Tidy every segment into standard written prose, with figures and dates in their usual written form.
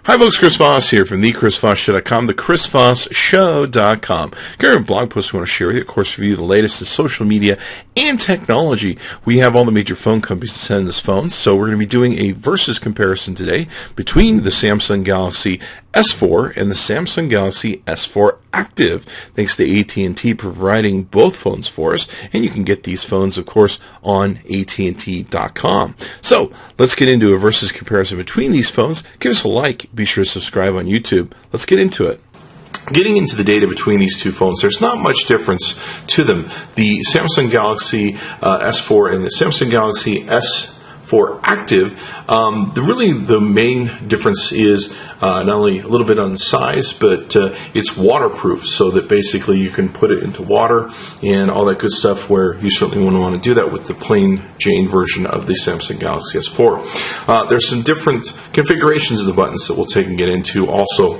Hi folks, Chris Voss here from thechrisvossshow.com, thechrisvossshow.com. Current blog post we want to share with you, of course, review the latest in social media and technology. We have all the major phone companies that send us phones, so we're going to be doing a versus comparison today between the Samsung Galaxy S4 and the Samsung Galaxy S4 Active, thanks to AT&T providing both phones for us, and you can get these phones, of course, on AT&T.com. So, let's get into a versus comparison between these phones. Give us a like. Be sure to subscribe on YouTube. Let's get into it. Getting into the data between these two phones, there's not much difference to them. The Samsung Galaxy S4 and the Samsung Galaxy S4 Active, the main difference is not only a little bit on size, but it's waterproof, so that basically you can put it into water and all that good stuff, where you certainly wouldn't want to do that with the plain Jane version of the Samsung Galaxy S4. There's some different configurations of the buttons that we'll take and get into also.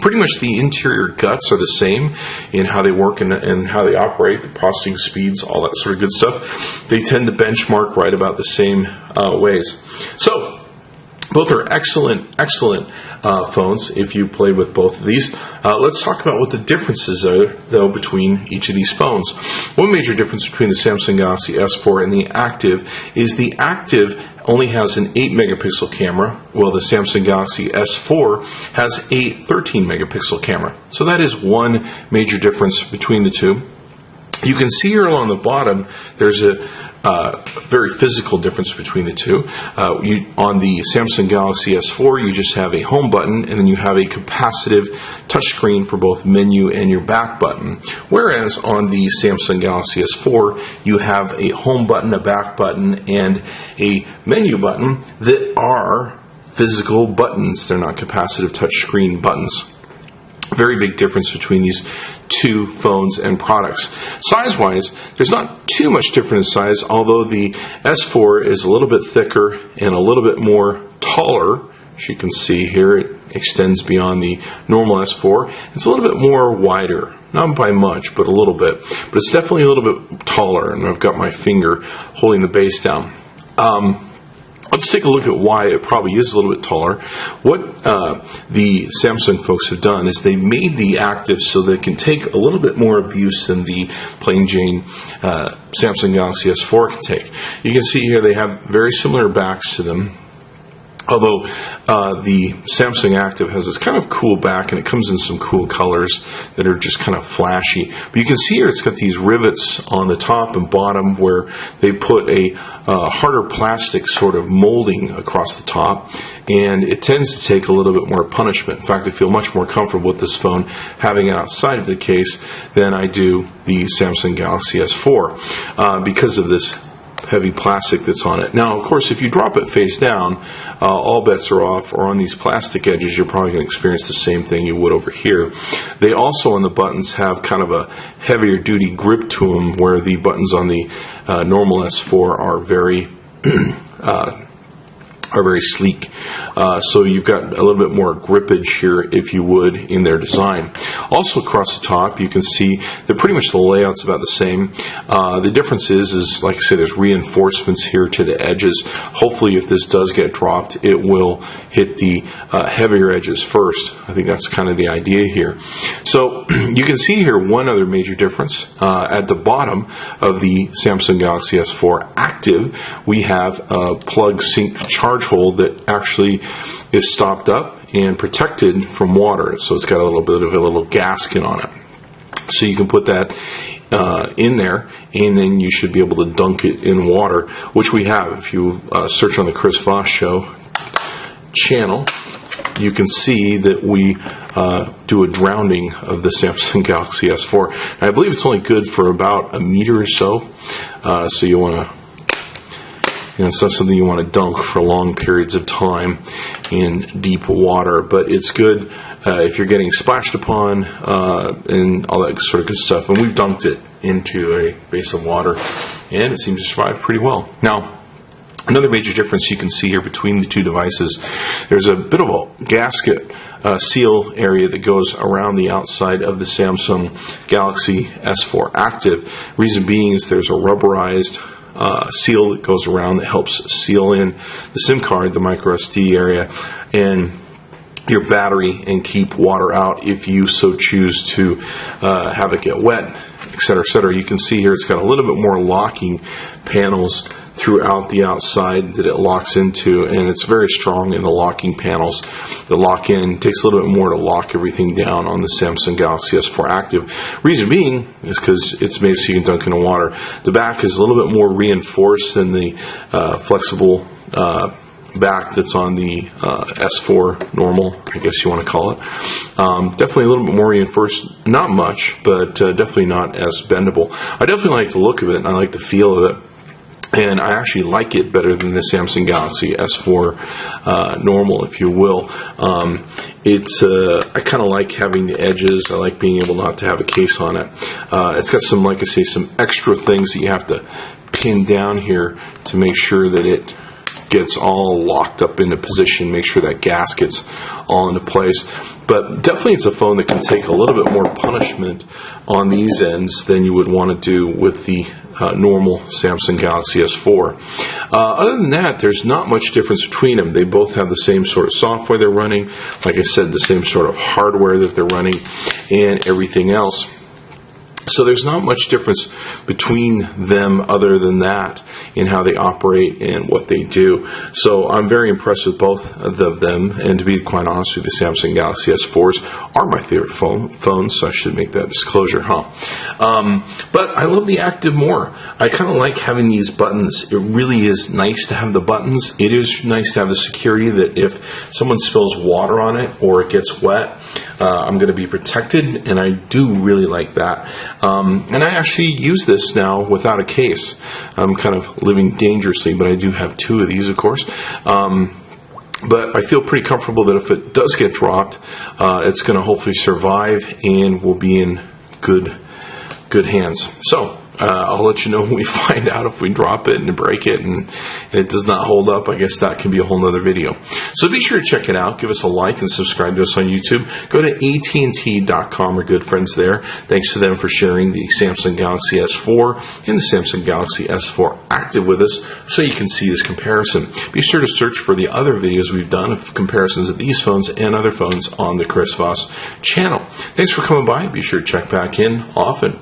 Pretty much the interior guts are the same in how they work and how they operate, the processing speeds, all that sort of good stuff. They tend to benchmark right about the same ways. So, both are excellent phones if you played with both of these. Let's talk about what the differences are, though, between each of these phones. One major difference between the Samsung Galaxy S4 and the Active is the Active only has an 8 megapixel camera, while the Samsung Galaxy S4 has a 13 megapixel camera. So that is one major difference between the two. You can see here along the bottom, there's a very physical difference between the two. On the Samsung Galaxy S4, you just have a home button, and then you have a capacitive touchscreen for both menu and your back button. Whereas on the Samsung Galaxy S4, you have a home button, a back button, and a menu button that are physical buttons. They're not capacitive touchscreen buttons. Very big difference between these two phones and products. Size-wise, there's not too much difference in size, although the S4 is a little bit thicker and a little bit more taller. As you can see here, it extends beyond the normal S4. It's a little bit more wider, not by much, but a little bit. But it's definitely a little bit taller, and I've got my finger holding the base down. Let's take a look at why it probably is a little bit taller. What the Samsung folks have done is they made the Active so that it can take a little bit more abuse than the plain Jane Samsung Galaxy S4 can take. You can see here they have very similar backs to them, although the Samsung Active has this kind of cool back, and it comes in some cool colors that are just kind of flashy. But you can see here it's got these rivets on the top and bottom where they put a harder plastic sort of molding across the top, and it tends to take a little bit more punishment. In fact, I feel much more comfortable with this phone having it outside of the case than I do the Samsung Galaxy S4 because of this heavy plastic that's on it. Now, of course, if you drop it face down, all bets are off, or on these plastic edges, you're probably going to experience the same thing you would over here. They also, on the buttons, have kind of a heavier duty grip to them, where the buttons on the normal S4 are very sleek. So you've got a little bit more grippage here, if you would, in their design. Also across the top, you can see that pretty much the layout's about the same. The difference is, like I said, there's reinforcements here to the edges. Hopefully, if this does get dropped, it will hit the heavier edges first. I think that's kind of the idea here. So you can see here one other major difference. At the bottom of the Samsung Galaxy S4 Active, we have a plug sync charge hole that actually is stopped up and protected from water. So it's got a little bit of a little gasket on it. So you can put that in there, and then you should be able to dunk it in water, which we have. If you search on the Chris Voss Show channel, you can see that we do a drowning of the Samsung Galaxy S4. And I believe it's only good for about a meter or so. So you want to, it's not something you want to dunk for long periods of time in deep water, but it's good if you're getting splashed upon and all that sort of good stuff. And we've dunked it into a base of water, and it seems to survive pretty well. Now, another major difference you can see here between the two devices, there's a bit of a gasket seal area that goes around the outside of the Samsung Galaxy S4 Active. Reason being is there's a rubberized seal that goes around that helps seal in the SIM card, the micro SD area, and your battery and keep water out if you so choose to have it get wet, etc., etc. You can see here it's got a little bit more locking panels throughout the outside that it locks into, and it's very strong in the locking panels. The lock in takes a little bit more to lock everything down on the Samsung Galaxy S4 Active. Reason being is because it's made so you can dunk in the water. The back is a little bit more reinforced than the flexible back that's on the S4 normal, I guess you want to call it. Definitely a little bit more reinforced, not much, but definitely not as bendable. I definitely like the look of it, and I like the feel of it. And I actually like it better than the Samsung Galaxy S4 normal, if you will. I kind of like having the edges. I like being able not to have a case on it. It's got some, like I say, some extra things that you have to pin down here to make sure that it gets all locked up into position, make sure that gasket's all into place. But definitely it's a phone that can take a little bit more punishment on these ends than you would want to do with the normal Samsung Galaxy S4. Other than that, there's not much difference between them. They both have the same sort of software they're running, like I said, the same sort of hardware that they're running, and everything else. So there's not much difference between them other than that in how they operate and what they do. So I'm very impressed with both of them, and to be quite honest with you, the Samsung Galaxy S4s are my favorite phones, so I should make that disclosure, but I love the Active more. I kind of like having these buttons. It really is nice to have the buttons. It is nice to have the security that if someone spills water on it or it gets wet, I'm going to be protected, and I do really like that. And I actually use this now without a case. I'm kind of living dangerously, but I do have two of these, of course. But I feel pretty comfortable that if it does get dropped, it's going to hopefully survive and will be in good hands. So I'll let you know when we find out if we drop it and break it and it does not hold up. I guess that can be a whole nother video. So be sure to check it out. Give us a like and subscribe to us on YouTube. Go to amzn.to. We're good friends there. Thanks to them for sharing the Samsung Galaxy S4 and the Samsung Galaxy S4 Active with us so you can see this comparison. Be sure to search for the other videos we've done of comparisons of these phones and other phones on the Chris Voss channel. Thanks for coming by. Be sure to check back in often.